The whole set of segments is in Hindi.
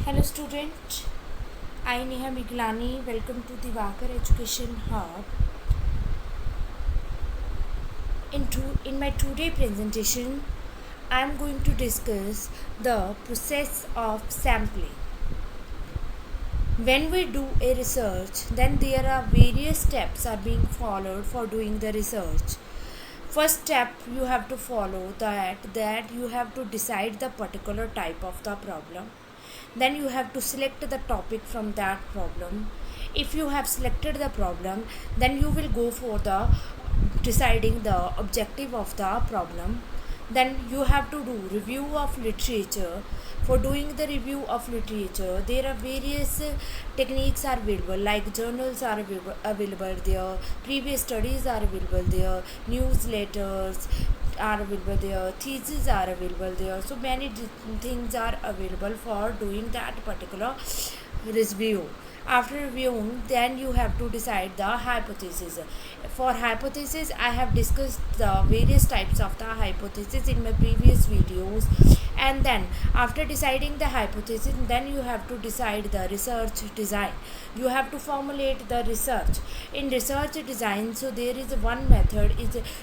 Hello student, I Neha Miglani. Welcome to the Vakar Education Hub. In my today presentation, I am going to discuss the process of sampling. When we do a research, then there are various steps are being followed for doing the research. First step you have to follow that you have to decide the particular type of the problem. Then you have to select the topic from that problem. If you have selected the problem, then you will go for the deciding the objective of the problem. Then you have to do review of literature. For doing the review of literature, there are various techniques are available, like journals are available there, previous studies are available there, newsletters are available there, theses are available there. So many things are available for doing that particular review. After reviewing, then you have to decide the hypothesis. For hypothesis, I have discussed the various types of the hypothesis in my previous videos. And then after deciding the hypothesis, then you have to decide the research design. You have to formulate the research. In research design, so there is one method,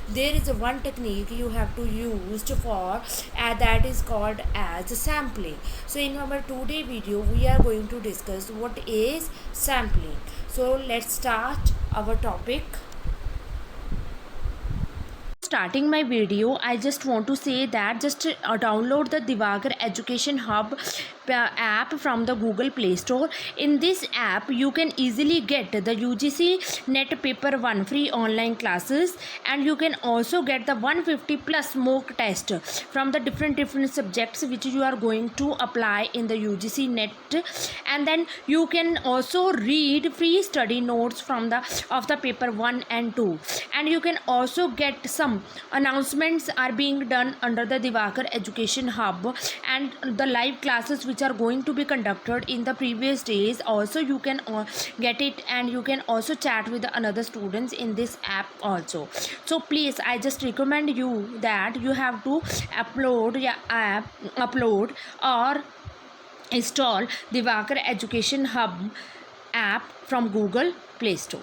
there is one technique you have to use for that is called as sampling. So in our today video, we are going to discuss what is sampling. So let's start our topic. Starting my video, I just want to say that just download the Divakar Education Hub app from the Google Play Store. In this app, you can easily get the UGC NET Paper 1 free online classes, and you can also get the 150 plus mock test from the different subjects which you are going to apply in the UGC NET. And then you can also read free study notes from the paper 1 and 2, and you can also get some announcements are being done under the Divakar Education Hub, and the live classes which are going to be conducted in the previous days also you can get it, and you can also chat with another students in this app also. So please, I just recommend you that you have to upload or install Divakar Education Hub app from Google Play Store.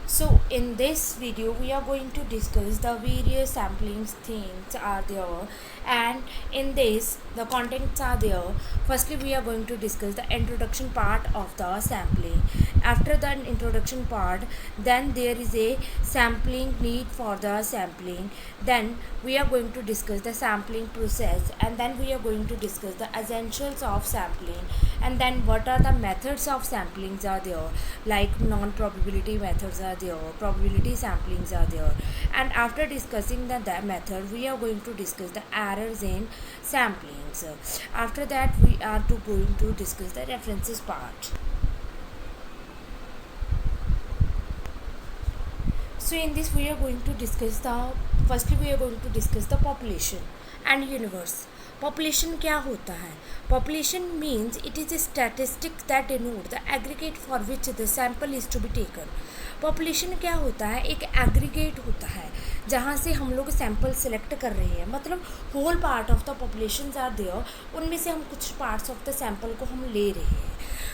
So in this video, we are going to discuss the various sampling things are there, and in this the contents are there. Firstly, we are going to discuss the introduction part of the sampling. After the introduction part, then there is a sampling need for the sampling. Then we are going to discuss the sampling process, and then we are going to discuss the essentials of sampling, and then what are the methods of samplings are there, like non-probability methods are there, probability samplings are there. And after discussing that method, we are going to discuss the errors in samplings. After that, we are going to discuss the references part. So in this, we are going to discuss the population and universe. Population क्या होता है? Population means it is a statistic that denote the aggregate for which the sample is to be taken. Population क्या होता है? एक aggregate होता है जहाँ से हम लोग सैम्पल सेलेक्ट कर रहे हैं, मतलब whole part of the population are there, उनमें से हम कुछ पार्ट्स ऑफ द सैम्पल को हम ले रहे हैं.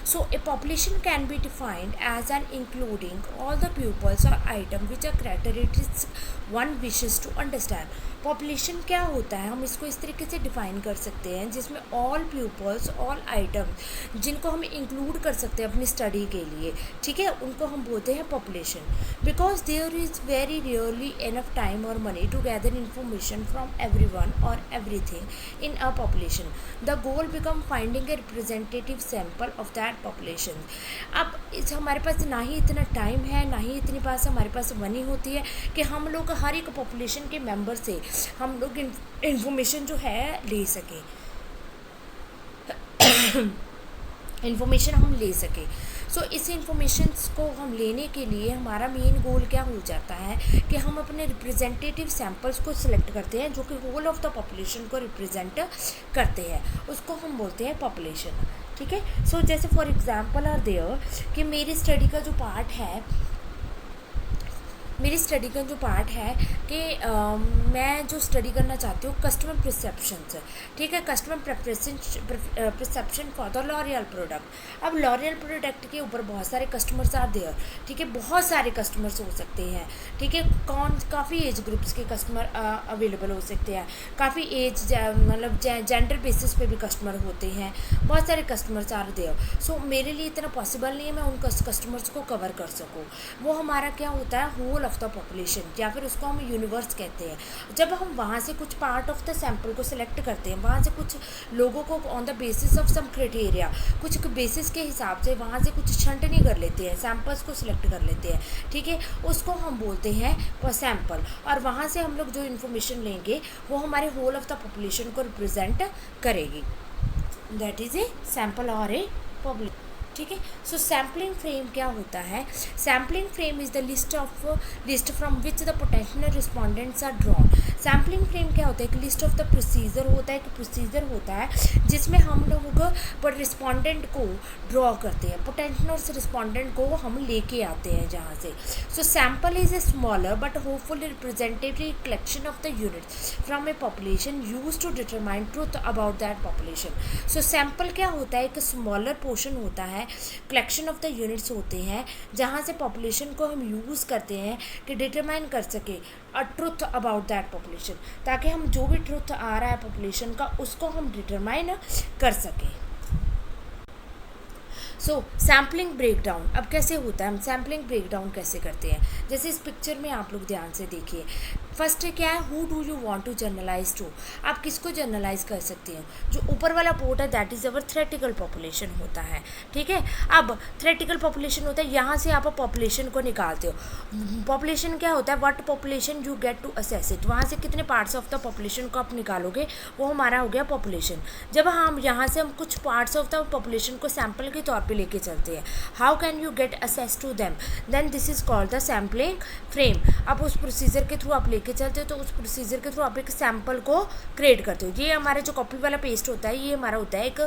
So a population can be defined as an including all the pupils or item which are characteristics one wishes to understand. Population क्या होता है, हम इसको इस तरीके से डिफाइन कर सकते हैं जिसमें ऑल पीपल्स ऑल आइटम जिनको हम इंक्लूड कर सकते हैं अपनी स्टडी के लिए, ठीक है, उनको हम बोलते हैं population. Because there is very rarely enough time और money to gather information from everyone और everything in a population. The goal become finding a representative sample of that population. अब हमारे पास ना ही इतना टाइम है, ना ही इतनी पास हमारे पास मनी होती है कि हम लोग हर एक पॉपुलेशन के मेंबर से हम लोग इन्फॉर्मेशन जो है ले सकें, इन्फॉर्मेशन हम ले सकें. सो इस इंफॉर्मेशन को हम लेने के लिए हमारा मेन गोल क्या हो जाता है कि हम अपने रिप्रेजेंटेटिव सैम्पल्स को सिलेक्ट करते हैं जो कि होल ऑफ द पॉपुलेशन को रिप्रेजेंट करते हैं, उसको हम बोलते हैं पॉपुलेशन, ठीक है. सो जैसे फॉर एग्जांपल आर देयर कि मेरी स्टडी का जो पार्ट है मेरी स्टडी का जो पार्ट है कि मैं जो स्टडी करना चाहती हूँ कस्टमर परसेप्शन से, ठीक है, customer perception for the L'Oréal product. अब लॉरियल प्रोडक्ट के ऊपर बहुत सारे कस्टमर्स आर देयर, ठीक है, बहुत सारे कस्टमर्स हो सकते हैं, ठीक है, काफ़ी एज ग्रुप्स के कस्टमर अवेलेबल हो सकते हैं, काफ़ी एज मतलब जेंडर बेसिस पे भी कस्टमर होते हैं, बहुत सारे कस्टमर्स आर देयर। सो मेरे लिए इतना पॉसिबल नहीं है मैं उन कस्टमर्स को कवर कर सकूँ। वो हमारा क्या होता है, होल ऑफ द पॉपुलेशन, या फिर उसको हम यूनिवर्स कहते हैं। जब हम वहाँ से कुछ पार्ट ऑफ द सैम्पल को सिलेक्ट करते हैं, वहाँ से कुछ लोगों को on the basis of some criteria, कुछ बेसिस के हिसाब से वहाँ से कुछ छंटनी कर लेते हैं, सैम्पल्स को सिलेक्ट कर लेते हैं, ठीक है, उसको हम बोलते हैं सैम्पल। और वहाँ से हम लोग जो इन्फॉर्मेशन लेंगे वो हमारे होल ऑफ द पॉपुलेशन को रिप्रेजेंट करेगी, दैट इज़ ए सैम्पल और ए पब्लिक, ठीक है। सो सैम्पलिंग फ्रेम क्या होता है, sampling frame is the list from which the potential respondents are drawn. Sampling frame क्या होता है, एक लिस्ट ऑफ द प्रोसीजर होता है, एक प्रोसीजर होता है जिसमें हम लोग पर रिस्पॉन्डेंट को ड्रॉ करते हैं, पोटेंशियल रिस्पॉन्डेंट को हम लेके आते हैं जहाँ से। So sample is a smaller but hopeful representative collection of the units from a population use to determine truth about that population. So sample क्या होता है, एक स्मॉलर पोर्शन होता है, कलेक्शन ऑफ द यूनिट्स होते हैं जहाँ से पॉपुलेशन को हम यूज़ करते हैं कि डिटरमाइन कर सके a truth about that population, ताकि हम जो भी ट्रुथ आ रहा है पॉपुलेशन का उसको हम डिटरमाइन कर सकें। सो सैम्पलिंग ब्रेकडाउन अब कैसे होता है, हम सैम्पलिंग ब्रेकडाउन कैसे करते हैं, जैसे इस पिक्चर में आप लोग ध्यान से देखिए। फर्स्ट क्या है, who do you want to generalize to, आप किसको जनरलाइज कर सकते हैं, जो ऊपर वाला पोर्ट है that is our theoretical population होता है, ठीक है। अब थ्योरेटिकल पॉपुलेशन होता है, यहाँ से आप पॉपुलेशन को निकालते हो। पॉपुलेशन क्या होता है, what population you get to assess it, वहाँ से कितने पार्ट्स ऑफ द पॉपुलेशन को आप निकालोगे, वो हमारा हो गया पॉपुलेशन। जब हम यहाँ से हम कुछ पार्ट्स ऑफ द पॉपुलेशन को सैम्पल के तौर पे लेके चलते हैं, how can you get access to them, then this is called the sampling frame. आप उस प्रोसीजर के थ्रू आप लेके चलते हो, तो उस प्रोसीजर के थ्रू आप एक सैम्पल को क्रिएट करते हो। ये हमारा जो कॉपी वाला पेस्ट होता है, ये हमारा होता है एक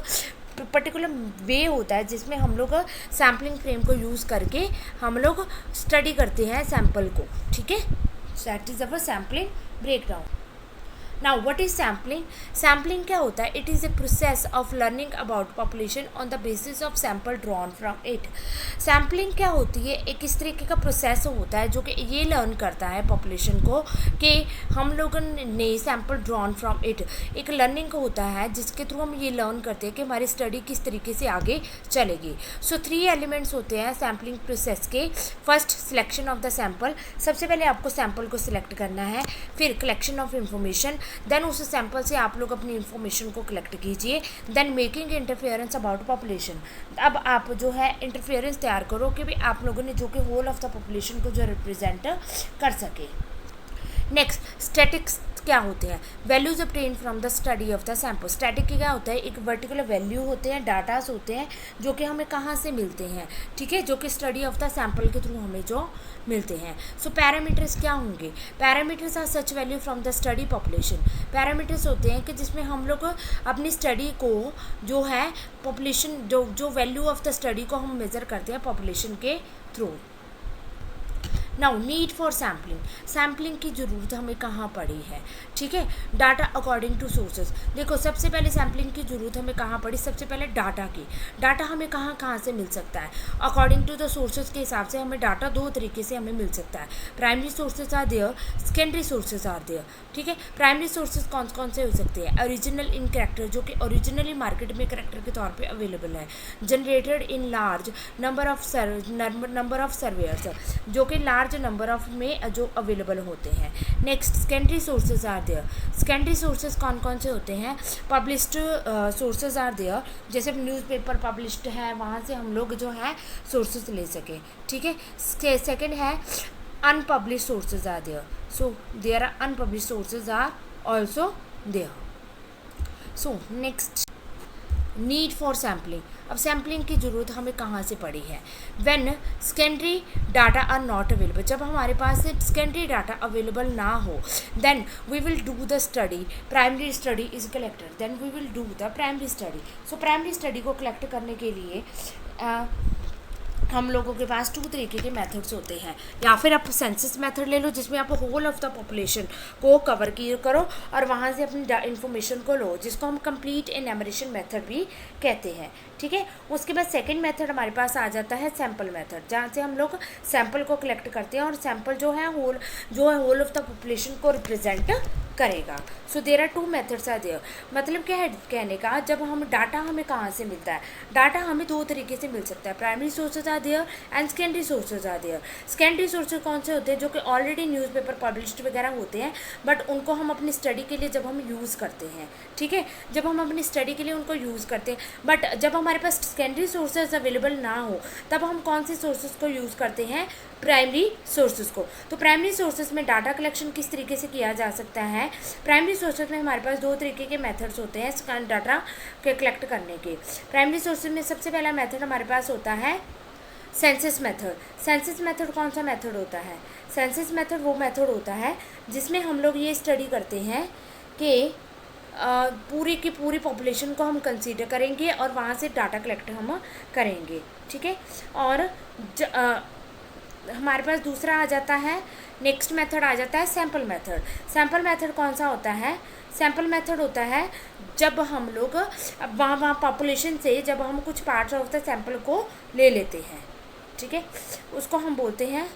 पर्टिकुलर वे होता है जिसमें हम लोग सैम्पलिंग फ्रेम को यूज़ करके हम लोग स्टडी करते हैं सैम्पल को, ठीक है। That is our sampling breakdown. Now what is sampling, sampling क्या होता है, it is a process of learning about population on the basis of sample drawn from it. Sampling क्या होती है, एक इस तरीके का प्रोसेस होता है जो कि ये लर्न करता है पॉपुलेशन को कि हम लोगों ने सैम्पल ड्रॉन फ्रॉम इट, एक लर्निंग होता है जिसके थ्रू हम ये लर्न करते हैं कि हमारी स्टडी किस तरीके से आगे चलेगी। सो 3 एलिमेंट्स होते हैं सैम्पलिंग प्रोसेस के। First selection of the sample, सबसे पहले आपको सैम्पल को सिलेक्ट करना है, फिर कलेक्शन ऑफ इंफॉर्मेशन, देन उस सैम्पल से आप लोग अपनी इंफॉर्मेशन को कलेक्ट कीजिए, then making interference about population. अब आप जो है इंटरफेरेंस तैयार करो कि भी आप लोगों ने जो कि होल ऑफ द पॉपुलेशन को जो रिप्रेजेंट कर सके। नेक्स्ट स्टैटिक्स क्या होते हैं, values obtain from the study of the sample. Static क्या होता है, एक वर्टिकुलर वैल्यू होते हैं, डाटास होते हैं जो कि हमें कहाँ से मिलते हैं, ठीक है, जो कि स्टडी ऑफ द सैम्पल के थ्रू हमें जो मिलते हैं। सो पैरामीटर्स क्या होंगे, parameters are such value from the study population. Parameters होते हैं कि जिसमें हम लोग अपनी स्टडी को जो है पॉपुलेशन जो वैल्यू ऑफ द स्टडी को हम मेज़र करते हैं पॉपुलेशन के through. Now need for sampling, sampling की ज़रूरत हमें कहाँ पड़ी है, ठीक है। डाटा अकॉर्डिंग टू सोर्सेज, देखो सबसे पहले सैम्पलिंग की ज़रूरत हमें कहाँ पड़ी, सबसे पहले डाटा की। डाटा हमें कहाँ कहाँ से मिल सकता है, अकॉर्डिंग टू द सोर्सेज के हिसाब से हमें डाटा 2 तरीके से हमें मिल सकता है। Primary sources are there, secondary sources are there, ठीक है। प्राइमरी सोर्सेज कौन कौन से हो सकते हैं, ओरिजिनल इन करेक्टर, जो कि ओरिजिनली मार्केट में करेक्टर के तौर पे अवेलेबल है, generated in large number of surveyor's, जो कि लार्ज नंबर ऑफ में जो अवेलेबल होते हैं। Next secondary sources are there, secondary sources कौन कौन से होते हैं, पब्लिश्ड सोर्सेज आर देयर, जैसे न्यूज़पेपर पब्लिश्ड है वहाँ से हम लोग जो है सोर्सेज ले सकें, ठीक है। सेकेंड है unpublished sources are there, so there are unpublished sources are also there. So next, need for sampling, अब सैम्पलिंग की ज़रूरत हमें कहाँ से पड़ी है, when secondary data are not available, जब हमारे पास सेकेंडरी डाटा अवेलेबल ना हो, then we will do the study, primary study is collected, then we will do the primary study. So primary study को कलेक्ट करने के लिए हम लोगों के पास 2 तरीके के मेथड्स होते हैं, या फिर आप सेंसस मेथड ले लो जिसमें आप होल ऑफ द पॉपुलेशन को कवर करो और वहाँ से अपनी इन्फॉर्मेशन को लो, जिसको हम कंप्लीट एनुमरेशन मेथड भी कहते हैं, ठीक है। उसके बाद सेकंड मेथड हमारे पास आ जाता है सैम्पल मेथड, जहाँ से हम लोग सैम्पल को कलेक्ट करते हैं और सैम्पल जो है होल ऑफ द पॉपुलेशन को रिप्रेजेंट करेगा। So there are 2 methods are there. मतलब क्या है कहने का, जब हम डाटा हमें कहाँ से मिलता है, डाटा हमें 2 तरीके से मिल सकता है, primary sources are there and secondary sources are there. Secondary sources कौन से होते हैं, जो कि ऑलरेडी न्यूज़पेपर पब्लिश्ड वगैरह होते हैं, बट उनको हम अपनी स्टडी के लिए जब हम यूज़ करते हैं, ठीक है, जब हम अपनी स्टडी के लिए उनको यूज़ करते हैं, बट जब हमारे पास सेकेंडरी सोर्सेज अवेलेबल ना हो तब हम कौन से सोर्सेज को यूज़ करते हैं, प्राइमरी सोर्सेज को। तो प्राइमरी सोर्सेज में डाटा कलेक्शन किस तरीके से किया जा सकता है, प्राइमरी सोर्सेज में हमारे पास 2 तरीके के मेथड्स होते हैं डाटा के कलेक्ट करने के। प्राइमरी सोर्सेज में सबसे पहला मेथड हमारे पास होता है सेंसस मेथड। सेंसस मेथड कौन सा मेथड होता है, सेंसस मेथड वो मेथड होता है जिसमें हम लोग ये स्टडी करते हैं कि पूरी की पूरी पॉपुलेशन को हम कंसीडर करेंगे और वहाँ से डाटा कलेक्ट हम करेंगे, ठीक है। और हमारे पास दूसरा आ जाता है, नेक्स्ट मेथड आ जाता है सैम्पल मेथड। सैम्पल मेथड कौन सा होता है, सैम्पल मेथड होता है जब हम लोग वहाँ पॉपुलेशन से जब हम कुछ पार्ट्स ऑफ द सैम्पल को ले लेते हैं, ठीक है, उसको हम बोलते हैं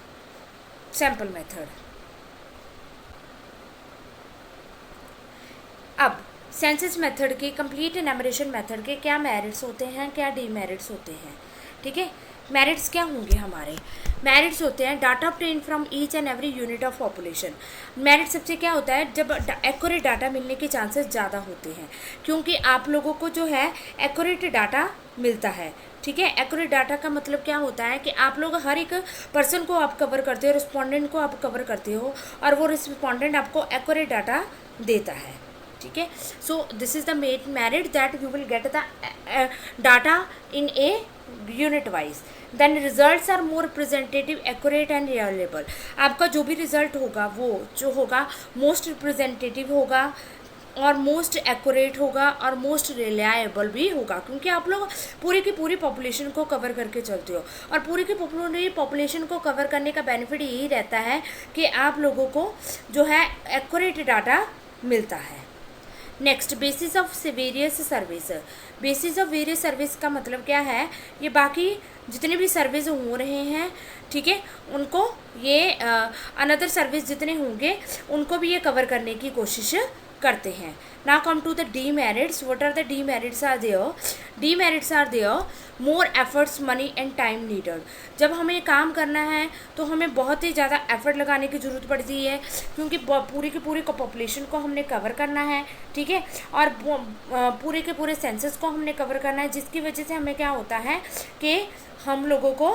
सैम्पल मेथड। अब सेंसस मेथड के कंप्लीट एनुमरेशन मेथड के क्या मेरिट्स होते हैं, क्या डीमेरिट्स होते हैं, ठीक है। मेरिट्स क्या होंगे हमारे, मेरिट्स होते हैं data obtain from each and every unit of population. Merit सबसे क्या होता है, जब एक्यूरेट डाटा मिलने के चांसेस ज़्यादा होते हैं, क्योंकि आप लोगों को जो है एक्यूरेट डाटा मिलता है, ठीक है। एक्यूरेट डाटा का मतलब क्या होता है कि आप लोग हर एक पर्सन को आप कवर करते हो, रिस्पोंडेंट को आप कवर करते हो और वो रिस्पोंडेंट आपको एक्यूरेट डाटा देता है, ठीक है। So this is the main merit that you will get the data in a unit wise. Then results are more representative, accurate and reliable. आपका जो भी रिजल्ट होगा वो जो होगा मोस्ट रिप्रेजेंटेटिव होगा और मोस्ट एक्यूरेट होगा और मोस्ट रिलायबल भी होगा, क्योंकि आप लोग पूरी की पूरी पॉपुलेशन को कवर करके चलते हो और पूरी की पूरी पॉपुलेशन को कवर करने का बेनिफिट यही रहता है कि आप लोगों को जो है एक्यूरेट डाटा मिलता है। Next, basis of various service. Basis of various service का मतलब क्या है, ये बाकी जितने भी सर्विस हो रहे हैं, ठीक है, उनको ये अनदर सर्विस जितने होंगे उनको भी ये कवर करने की कोशिश करते हैं। Now come to the demerits. What are the demerits are there, demerits are there more efforts, money and time needed. जब हमें काम करना है तो हमें बहुत ही ज़्यादा एफर्ट लगाने की ज़रूरत पड़ती है, क्योंकि पूरी की पूरी पॉपुलेशन को हमने कवर करना है, ठीक है, और पूरे के पूरे सेंसस को हमने कवर करना है, जिसकी वजह से हमें क्या होता है कि हम लोगों को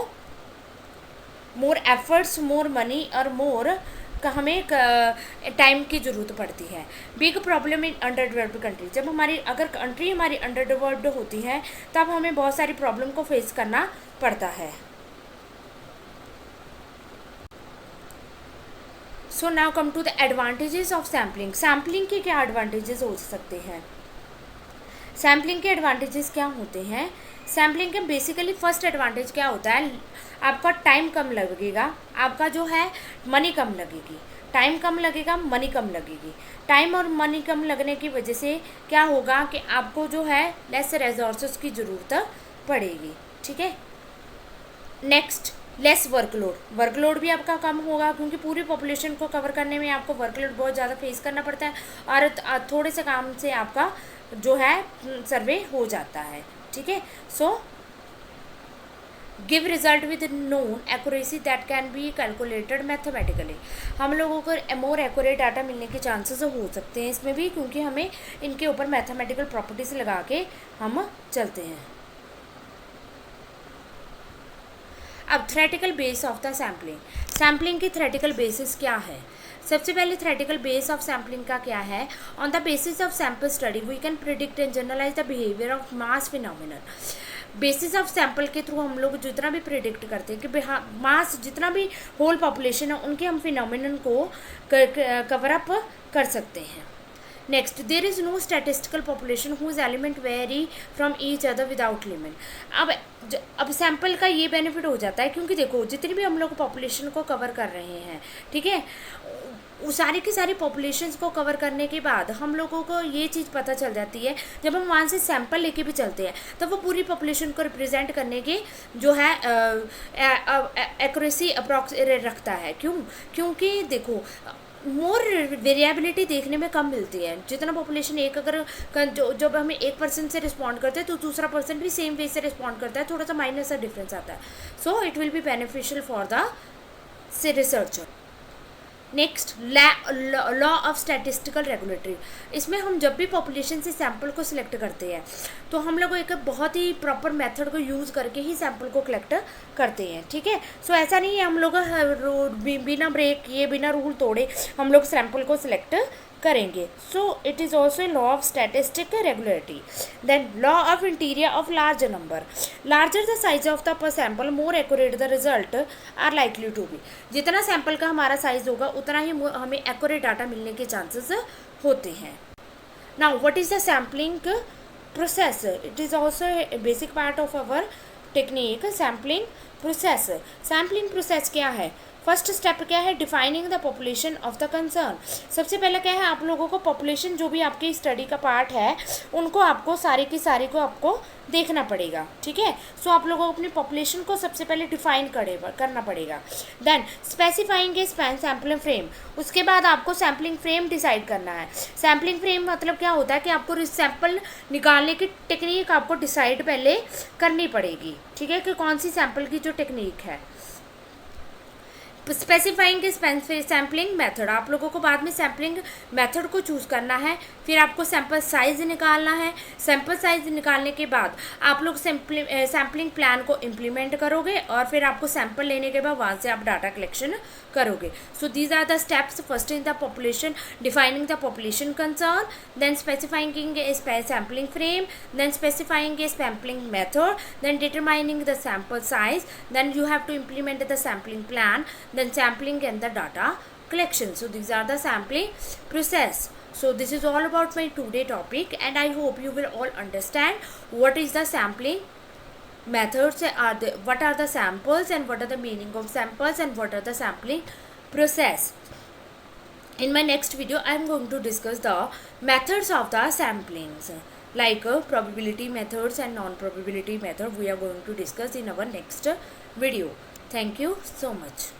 मोर एफर्ट्स, मोर मनी और मोर का हमें टाइम की ज़रूरत पड़ती है। Big problem in under developed country. जब हमारी अगर कंट्री हमारी अंडर डेवलप्ड होती है तब हमें बहुत सारी प्रॉब्लम को फेस करना पड़ता है। So now come to the advantages of sampling. Sampling के क्या एडवांटेजेस हो सकते हैं, सैम्पलिंग के एडवांटेजेस क्या होते हैं। सैम्पलिंग के बेसिकली फर्स्ट एडवांटेज क्या होता है, आपका टाइम कम लगेगा, आपका जो है मनी कम लगेगी, टाइम कम लगेगा, मनी कम लगेगी। टाइम और मनी कम लगने की वजह से क्या होगा कि आपको जो है लेस रिसोर्सेज की ज़रूरत पड़ेगी, ठीक है। Next, less workload. वर्कलोड भी आपका कम होगा, क्योंकि पूरी पॉपुलेशन को कवर करने में आपको वर्कलोड बहुत ज़्यादा फेस करना पड़ता है और थोड़े से काम से आपका जो है सर्वे हो जाता है, ठीक है। So give result with known accuracy that can be calculated mathematically. हम लोगों को मोर एक्यूरेट डाटा मिलने के चांसेस हो सकते हैं इसमें भी, क्योंकि हमें इनके ऊपर मैथमेटिकल प्रॉपर्टीज लगा के हम चलते हैं। अब theoretical base of the sampling. Sampling की थ्योरेटिकल बेसिस क्या है। सबसे पहले थ्योरेटिकल बेस ऑफ सैम्पलिंग का क्या है, on the basis of sample study we can predict and generalize the behaviour of mass phenomenon. Basis of sample के थ्रू हम लोग जितना भी प्रिडिक्ट करते हैं कि मास जितना भी होल पॉपुलेशन है उनके हम फिनोमिनन को कवर अप कर सकते हैं। Next, there is no statistical population whose element vary from each other without limit. अब सैम्पल का ये बेनिफिट हो जाता है, क्योंकि देखो जितनी भी हम लोग पॉपुलेशन को कवर कर रहे हैं, ठीक है, वो सारी की सारी पॉपुलेशंस को कवर करने के बाद हम लोगों को ये चीज़ पता चल जाती है, जब हम वहाँ से सैंपल लेके भी चलते हैं तब वो पूरी पॉपुलेशन को रिप्रेजेंट करने के जो है एक्यूरेसी अप्रॉक्स रखता है। क्योंकि देखो मोर वेरिएबिलिटी देखने में कम मिलती है। जितना पॉपुलेशन एक अगर जब हमें 1% से रिस्पॉन्ड करते हैं तो दूसरा पर्सन भी सेम वे से रिस्पॉन्ड करता है, थोड़ा सा माइनर सा डिफरेंस आता है। So it will be beneficial for the researcher. Next, law of statistical regulatory. इसमें हम जब भी पॉपुलेशन से सैंपल को सिलेक्ट करते हैं तो हम लोग एक बहुत ही प्रॉपर मेथड को यूज़ करके ही सैंपल को कलेक्ट करते हैं, ठीक है। सो ऐसा नहीं है हम लोग बिना ब्रेक ये बिना रूल तोड़े हम लोग सैंपल को सिलेक्ट करेंगे। So it is also law of statistic regulatory. Then law of interior of larger number. Larger the size of the sample more accurate the result are likely to be. जितना सैंपल का हमारा साइज होगा उतना ही हमें एक्यूरेट डाटा मिलने के चांसेस होते हैं। Now what is the sampling process? It is also a basic part of our technique, sampling process. Sampling process क्या है? फर्स्ट स्टेप क्या है? Defining the population of the concern. सबसे पहले क्या है, आप लोगों को पॉपुलेशन जो भी आपकी स्टडी का पार्ट है उनको आपको सारी की सारी को आपको देखना पड़ेगा, ठीक है। सो आप लोगों को अपनी पॉपुलेशन को सबसे पहले डिफाइन करना पड़ेगा। Then specifying a sampling frame. उसके बाद आपको सैम्पलिंग फ्रेम डिसाइड करना है। सैम्पलिंग फ्रेम मतलब क्या होता है कि आपको सैंपल निकालने की टेक्निक आपको डिसाइड पहले करनी पड़ेगी, ठीक है, कि कौन सी सैंपल की जो टेक्निक है। Specifying sampling method. आप लोगों को बाद में सैम्पलिंग मेथड को चूज़ करना है। फिर आपको सैंपल साइज़ निकालना है। सैंपल साइज़ निकालने के बाद आप लोग सैम्पलिंग प्लान को इम्प्लीमेंट करोगे और फिर आपको सैंपल लेने के बाद वहाँ से आप डाटा कलेक्शन करोगे। So these are the steps. First in the population, defining the population concern, then specifying a sampling frame, then specifying a sampling method, then determining the sample size, then you have to implement the sampling plan, then sampling and the data collection. So these are the sampling process. So this is all about my today topic, and I hope you will all understand what is the sampling methods, what are the samples and what are the meaning of samples and what are the sampling process. In my next video I am going to discuss the methods of the samplings, like probability methods and non-probability method. We are going to discuss in our next video. Thank you so much.